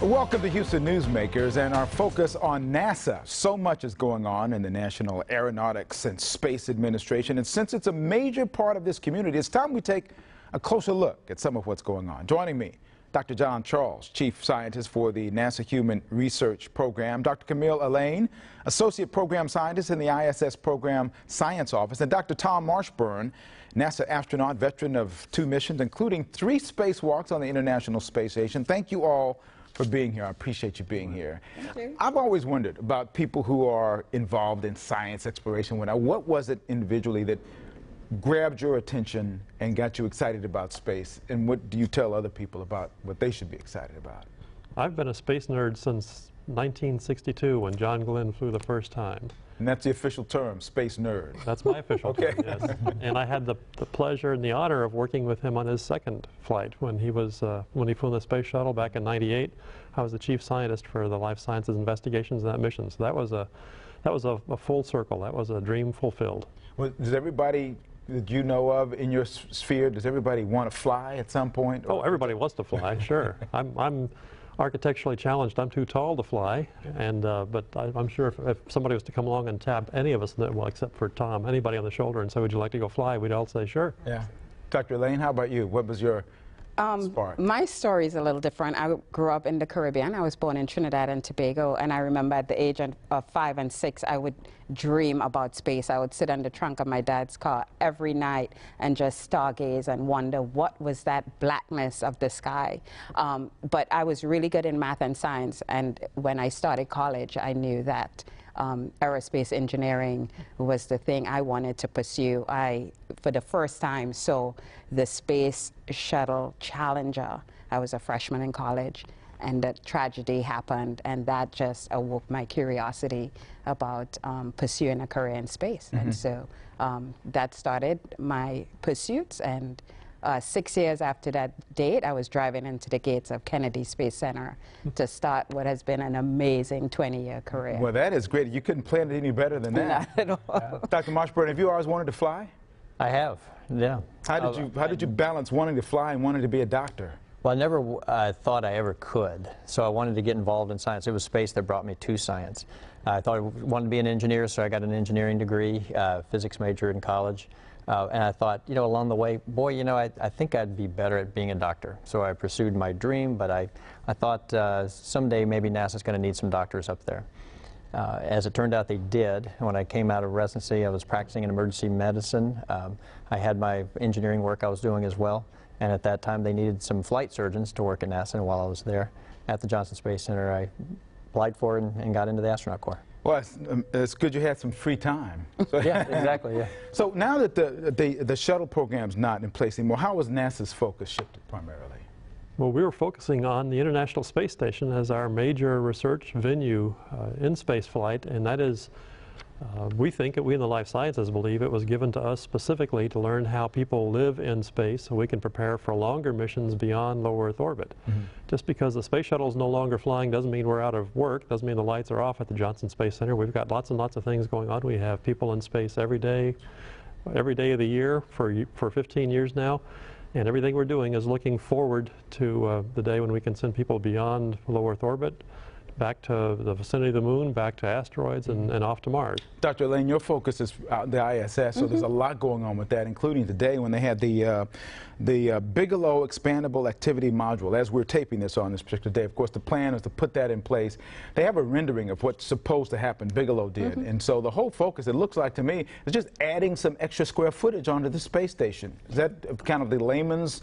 Welcome to Houston Newsmakers and our focus on NASA. So much is going on in the National Aeronautics and Space Administration, and since it's a major part of this community, it's time we take a closer look at some of what's going on. Joining me, Dr. John Charles, Chief Scientist for the NASA Human Research Program, Dr. Camille Allain, Associate Program Scientist in the ISS Program Science Office, and Dr. Tom Marshburn, NASA astronaut, veteran of 2 missions, including 3 spacewalks on the International Space Station. Thank you all for being here. I appreciate you being here. Thank you. I've always wondered about people who are involved in science exploration. What was it individually that grabbed your attention and got you excited about space? And what do you tell other people about what they should be excited about? I've been a space nerd since 1962 when John Glenn flew the first time. And that's the official term, space nerd. That's my official term, Okay. yes. And I had the pleasure and the honor of working with him on his second flight when he flew in the space shuttle back in '98. I was the chief scientist for the life sciences investigations in that mission. So that was a full circle. That was a dream fulfilled. Well, does everybody that you know of in your sphere, does everybody want to fly at some point? Oh, everybody wants to fly, sure. I'm architecturally challenged. I'm too tall to fly, and but I'm sure if somebody was to come along and tap any of us, well, except for Tom, anybody on the shoulder and say, "Would you like to go fly?" we'd all say, "Sure." Yeah. Dr. Allain, how about you? What was your spark? My story is a little different. I grew up in the Caribbean. I was born in Trinidad and Tobago, and I remember at the age of 5 and 6, I would dream about space. I would sit in the trunk of my dad's car every night and just stargaze and wonder what was that blackness of the sky. But I was really good in math and science, and when I started college, I knew that aerospace engineering was the thing I wanted to pursue. I, for the first time, saw the Space Shuttle Challenger. I was a freshman in college, and that tragedy happened, and that just awoke my curiosity about pursuing a career in space. Mm-hmm. And so that started my pursuits, and 6 years after that date, I was driving into the gates of Kennedy Space Center to start what has been an amazing 20-year career. Well, that is great. You couldn't plan it any better than that. Not at all. Dr. Marshburn, have you always wanted to fly? I have, yeah. How did you balance wanting to fly and wanting to be a doctor? Well, I never thought I ever could, so I wanted to get involved in science. It was space that brought me to science. I thought I wanted to be an engineer, so I got an engineering degree, physics major in college. And I thought, you know, along the way, boy, you know, I think I'd be better at being a doctor. So I pursued my dream, but I thought someday maybe NASA's going to need some doctors up there. As it turned out, they did. When I came out of residency, I was practicing in emergency medicine. I had my engineering work I was doing as well. And at that time, they needed some flight surgeons to work at NASA. And while I was there at the Johnson Space Center, I applied for it and got into the astronaut corps. Well, it's good you had some free time. Yeah, exactly, yeah. So now that the shuttle program's not in place anymore, how was NASA's focus shifted primarily? Well, we were focusing on the International Space Station as our major research venue in space flight, and that is, we in the life sciences believe it was given to us specifically to learn how people live in space so we can prepare for longer missions beyond low Earth orbit. Mm-hmm. Just because the space shuttle is no longer flying doesn't mean we're out of work, doesn't mean the lights are off at the Johnson Space Center. We've got lots and lots of things going on. We have people in space every day of the year for 15 years now. And everything we're doing is looking forward to the day when we can send people beyond low Earth orbit, back to the vicinity of the moon, back to asteroids, and off to Mars. Dr. Allain, your focus is the ISS, so there's a lot going on with that, including today when they had the Bigelow Expandable Activity Module. As we're taping this on this particular day, of course, the plan is to put that in place. They have a rendering of what's supposed to happen, Bigelow did, and so the whole focus, it looks like to me, is just adding some extra square footage onto the space station. Is that kind of the layman's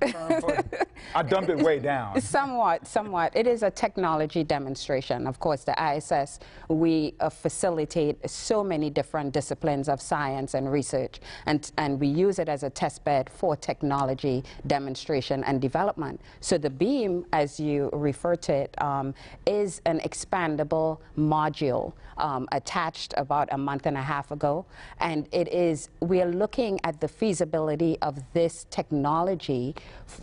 I dumped it way down. Somewhat. It is a technology demonstration. Of course, the ISS, we facilitate so many different disciplines of science and research, and we use it as a test bed for technology demonstration and development. So the beam, as you refer to it, is an expandable module attached about a month and a half ago, and we are looking at the feasibility of this technology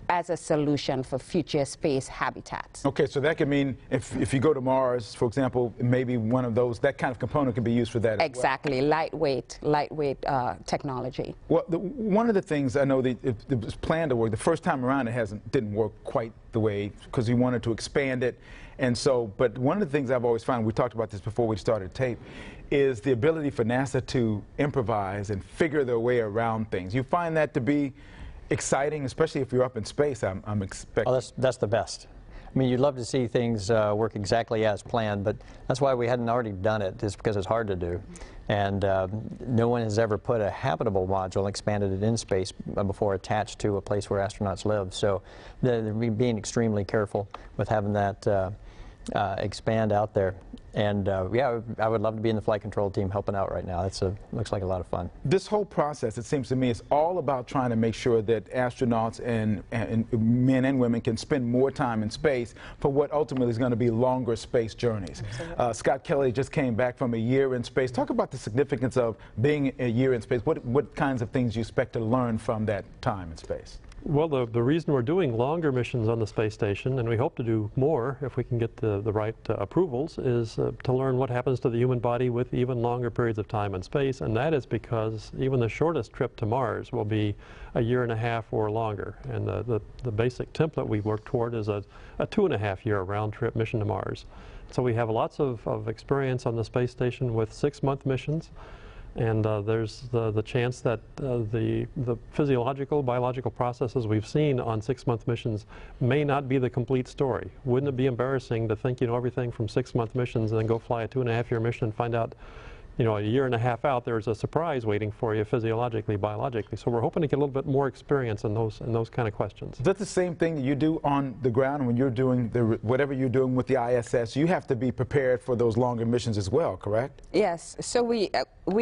as a solution solution for future space habitats. Okay, so that could mean if you go to Mars, for example, maybe one of those, that kind of component can be used for that as Exactly, well. lightweight technology. Well, one of the things I know that it was planned to work, the first time around it didn't work quite the way, because we wanted to expand it. And so, but one of the things I've always found, we talked about this before we started tape, is the ability for NASA to improvise and figure their way around things. You find that to be exciting, especially if you're up in space, I'm expecting. Oh, that's the best. I mean, you'd love to see things work exactly as planned, but that's why we hadn't already done it, is because it's hard to do. And no one has ever put a habitable module, expanded it in space before attached to a place where astronauts live. So they're being extremely careful with having that expand out there. And yeah, I would love to be in the flight control team helping out right now. Looks like a lot of fun. This whole process, it seems to me, is all about trying to make sure that astronauts and men and women can spend more time in space for what ultimately is going to be longer space journeys. Scott Kelly just came back from a year in space. Talk about the significance of being a year in space. What kinds of things you expect to learn from that time in space? Well, the reason we're doing longer missions on the space station, and we hope to do more if we can get the right approvals, is to learn what happens to the human body with even longer periods of time in space, and that is because even the shortest trip to Mars will be a year and a half or longer. And the basic template we work toward is a 2.5-year round-trip mission to Mars. So we have lots of experience on the space station with 6-month missions. And there's the chance that the physiological, biological processes we've seen on 6-month missions may not be the complete story. Wouldn't it be embarrassing to think you know everything from 6-month missions and then go fly a 2.5-year mission and find out, you know, a year and a half out there's a surprise waiting for you physiologically, biologically. So we're hoping to get a little bit more experience in those kind of questions. Is that the same thing that you do on the ground when you're doing whatever you're doing with the ISS? You have to be prepared for those longer missions as well, correct? Yes, so we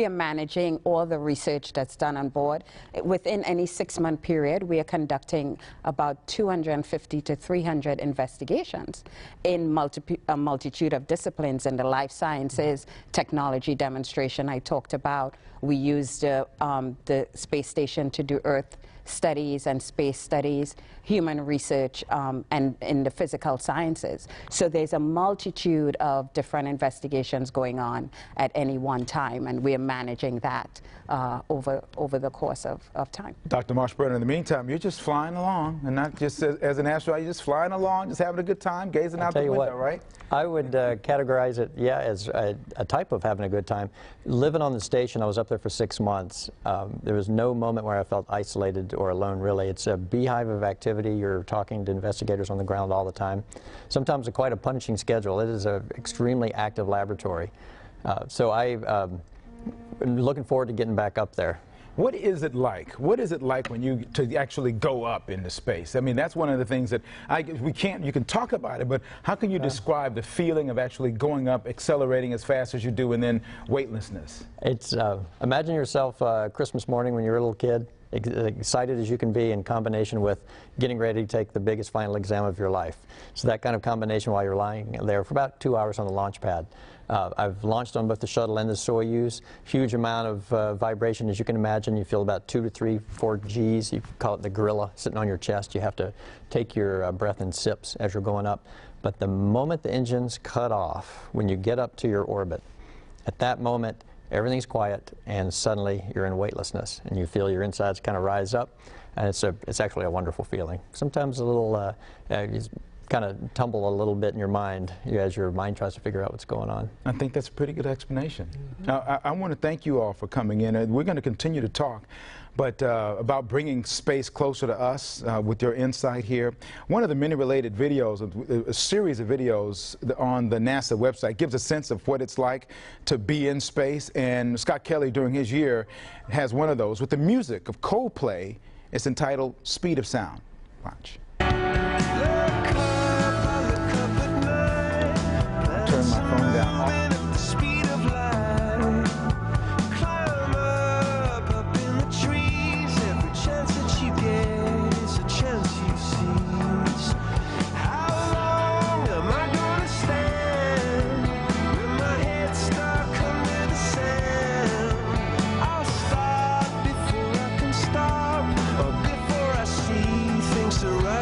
are managing all the research that's done on board. Within any 6-month period, we are conducting about 250 to 300 investigations in a multitude of disciplines in the life sciences, technology demonstration I talked about. We used the space station to do Earth studies and space studies, human research, and in the physical sciences. So there's a multitude of different investigations going on at any one time, and we're managing that over the course of time. Dr. Marshburn, in the meantime, you're just flying along, and not just as an astronaut, you're just flying along, just having a good time, gazing out the window, right? I would categorize it, yeah, as a type of having a good time. Living on the station, I was up there for 6 months. There was no moment where I felt isolated or alone, really. It's a beehive of activity. You're talking to investigators on the ground all the time. Sometimes quite a punishing schedule. It is an extremely active laboratory. So I'm looking forward to getting back up there. What is it like? What is it like when you actually go up into space? I mean, that's one of the things that you can talk about it, but how can you describe the feeling of actually going up, accelerating as fast as you do, and then weightlessness? It's, imagine yourself Christmas morning when you're a little kid, excited as you can be in combination with getting ready to take the biggest final exam of your life. So that kind of combination while you're lying there for about 2 hours on the launch pad. I've launched on both the shuttle and the Soyuz. Huge amount of vibration, as you can imagine. You feel about 2 to 3, 4 Gs. You call it the gorilla sitting on your chest. You have to take your breath in sips as you're going up. But the moment the engines cut off, when you get up to your orbit, at that moment, everything's quiet, and suddenly you're in weightlessness, and you feel your insides kind of rise up, and it's actually a wonderful feeling. Sometimes a little, you kind of tumble a little bit in your mind as your mind tries to figure out what's going on. I think that's a pretty good explanation. Now, I want to thank you all for coming in, and we're going to continue to talk, but about bringing space closer to us with your insight here. One of the many related videos, a series of videos on the NASA website, gives a sense of what it's like to be in space, and Scott Kelly, during his year, has one of those with the music of Coldplay. It's entitled Speed of Sound. Watch. Turn my phone down. Surround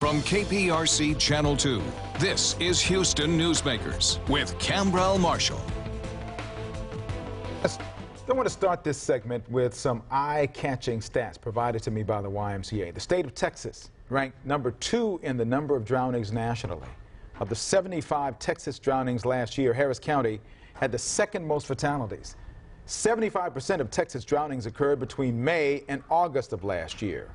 From KPRC Channel 2, this is Houston Newsmakers with Cambrell Marshall. I want to start this segment with some eye-catching stats provided to me by the YMCA. The state of Texas ranked number 2 in the number of drownings nationally. Of the 75 Texas drownings last year, Harris County had the second most fatalities. 75% of Texas drownings occurred between May and August of last year.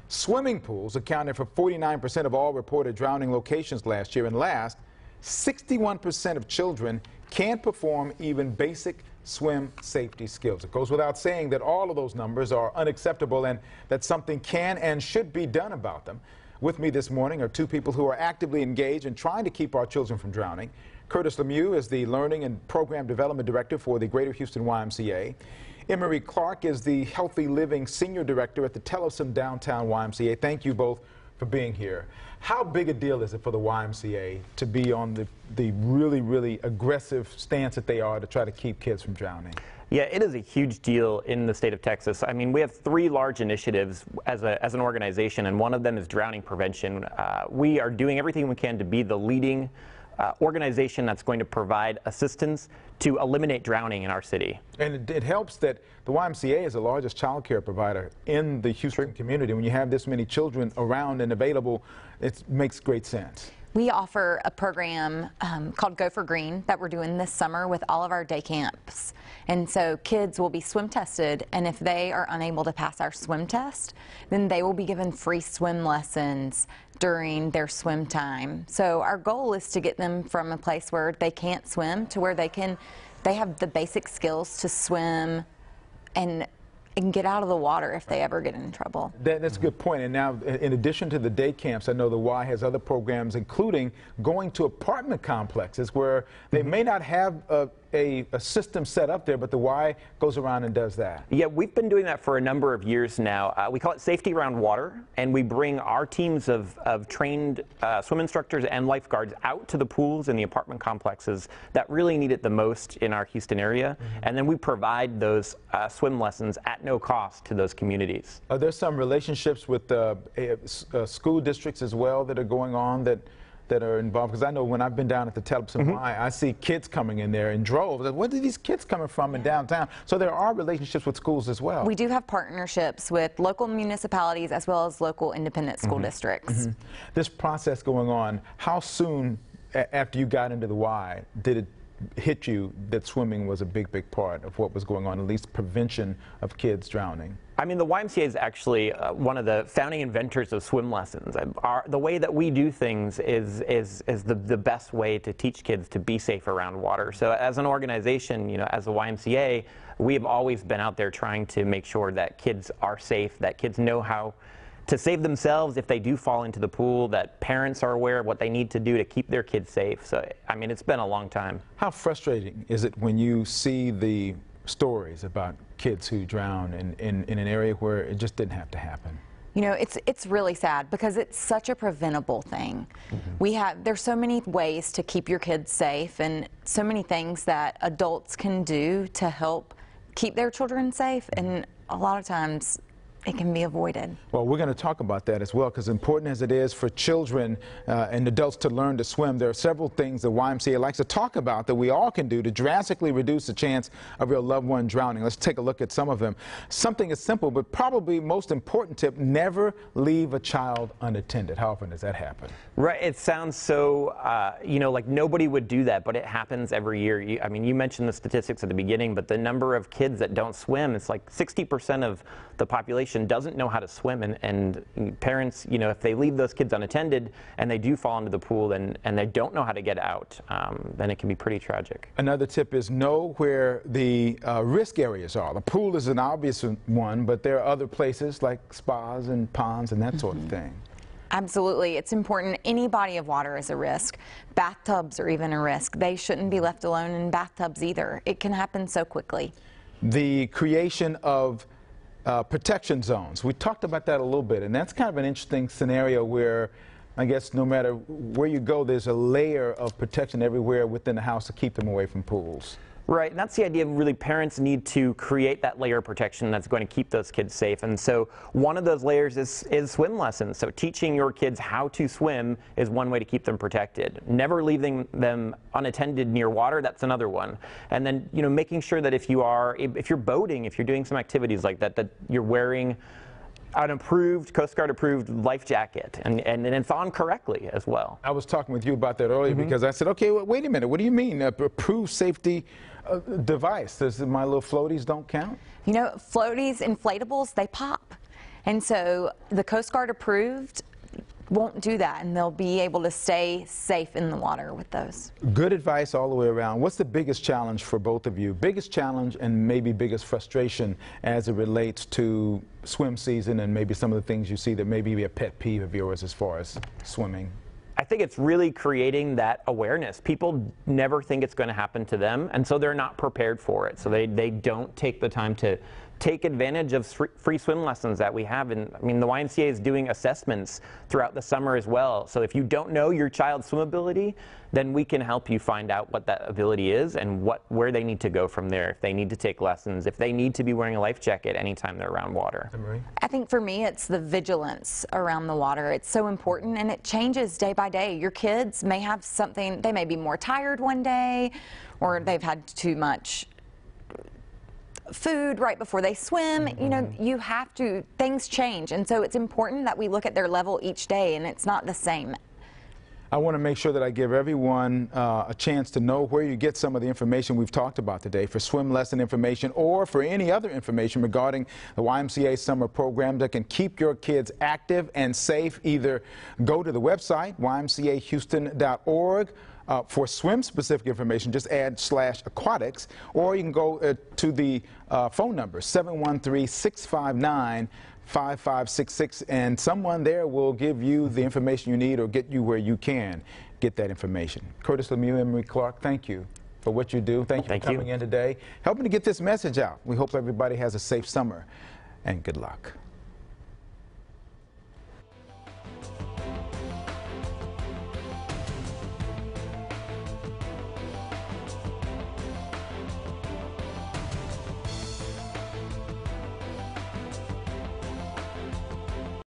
Swimming pools accounted for 49% of all reported drowning locations last year, and last, 61% of children can't perform even basic swim safety skills. It goes without saying that all of those numbers are unacceptable and that something can and should be done about them. With me this morning are two people who are actively engaged in trying to keep our children from drowning. Curtis Lemieux is the Learning and Program Development Director for the Greater Houston YMCA. Emery Clark is the Healthy Living Senior Director at the Tellefson Downtown YMCA. Thank you both for being here. How big a deal is it for the YMCA to be on the really aggressive stance that they are to try to keep kids from drowning? Yeah, it is a huge deal in the state of Texas. I mean, we have 3 large initiatives as an organization, and one of them is drowning prevention. We are doing everything we can to be the leading organization that's going to provide assistance to eliminate drowning in our city. And it helps that the YMCA is the largest child care provider in the Houston community. When you have this many children around and available, it makes great sense. We offer a program called Go for Green that we're doing this summer with all of our day camps. And so kids will be swim tested, and if they are unable to pass our swim test, then they will be given free swim lessons during their swim time. So our goal is to get them from a place where they can't swim to where they have the basic skills to swim and get out of the water if they ever get in trouble. That's a good point. And now, in addition to the day camps, I know the Y has other programs, including going to apartment complexes where they may not have a system set up there, but the Y goes around and does that. Yeah, we've been doing that for a number of years now. We call it Safety Around Water, and we bring our teams of trained swim instructors and lifeguards out to the pools and the apartment complexes that really need it the most in our Houston area, and then we provide those swim lessons at no cost to those communities. Are there some relationships with school districts as well that are going on that are involved? Because I know when I've been down at the Tellefson Y, I see kids coming in there in droves. Where are these kids coming from in downtown? So there are relationships with schools as well. We do have partnerships with local municipalities as well as local independent school districts. This process going on, how soon after you got into the Y did it hit you that swimming was a big part of what was going on, at least prevention of kids drowning? I mean, the YMCA is actually one of the founding inventors of swim lessons. The way that we do things is the best way to teach kids to be safe around water. So as an organization, you know, as the YMCA, we have always been out there trying to make sure that kids are safe, that kids know how to save themselves if they do fall into the pool, that parents are aware of what they need to do to keep their kids safe. So, I mean, it's been a long time. How frustrating is it when you see the stories about kids who drown in an area where it just didn't have to happen? You know, it's really sad because it's such a preventable thing. There's so many ways to keep your kids safe and so many things that adults can do to help keep their children safe, and a lot of times it can be avoided. Well, we're going to talk about that as well, because important as it is for children and adults to learn to swim, there are several things the YMCA likes to talk about that we all can do to drastically reduce the chance of your loved one drowning. Let's take a look at some of them. Something as simple, but probably most important tip: never leave a child unattended. How often does that happen? Right. It sounds so, you know, like nobody would do that, but it happens every year. I mean, you mentioned the statistics at the beginning, but the number of kids that don't swim, it's like 60% of the population doesn't know how to swim, and parents, you know, if they leave those kids unattended and they do fall into the pool and they don't know how to get out, then it can be pretty tragic. Another tip is know where the risk areas are. The pool is an obvious one, but there are other places like spas and ponds and that sort of thing. Absolutely. It's important. Any body of water is a risk. Bathtubs are even a risk. They shouldn't be left alone in bathtubs either. It can happen so quickly. The creation of protection zones. We talked about that a little bit, and that's kind of an interesting scenario where I guess no matter where you go, there's a layer of protection everywhere within the house to keep them away from pools. Right, and that's the idea of really parents need to create that layer of protection that's going to keep those kids safe. And so one of those layers is swim lessons. So teaching your kids how to swim is one way to keep them protected. Never leaving them unattended near water, that's another one. And then, you know, making sure that if you're boating, if you're doing some activities like that, that you're wearing an approved, Coast Guard approved life jacket, and it's on correctly as well. I was talking with you about that earlier because I said, okay, wait a minute, what do you mean approved safety device? Does my little floaties don't count? You know, floaties, inflatables, they pop. And so the Coast Guard approved won't do that, and they'll be able to stay safe in the water with those. Good advice all the way around. What's the biggest challenge for both of you? Biggest challenge and maybe biggest frustration as it relates to swim season and maybe some of the things you see that maybe be a pet peeve of yours as far as swimming? I think it's really creating that awareness. People never think it's going to happen to them, and so they're not prepared for it. So they don't take the time to take advantage of free swim lessons that we have. And I mean, the YMCA is doing assessments throughout the summer as well. So if you don't know your child's swim ability, then we can help you find out what that ability is and where they need to go from there. If they need to take lessons, if they need to be wearing a life jacket anytime they're around water. I think for me, it's the vigilance around the water. It's so important, and it changes day by day. Your kids may have something, they may be more tired one day, or they've had too much food right before they swim. You know, you have to, things change, and so it's important that we look at their level each day, and it's not the same. I want to make sure that I give everyone a chance to know where you get some of the information we've talked about today for swim lesson information or for any other information regarding the YMCA summer program that can keep your kids active and safe. Either go to the website, ymcahouston.org. For swim-specific information, just add /aquatics, or you can go to the phone number, 713-659-5566, and someone there will give you the information you need or get you where you can get that information. Curtis Lemieux, Emery Clark, thank you for what you do. Thank you for coming in today, helping to get this message out. We hope everybody has a safe summer, and good luck.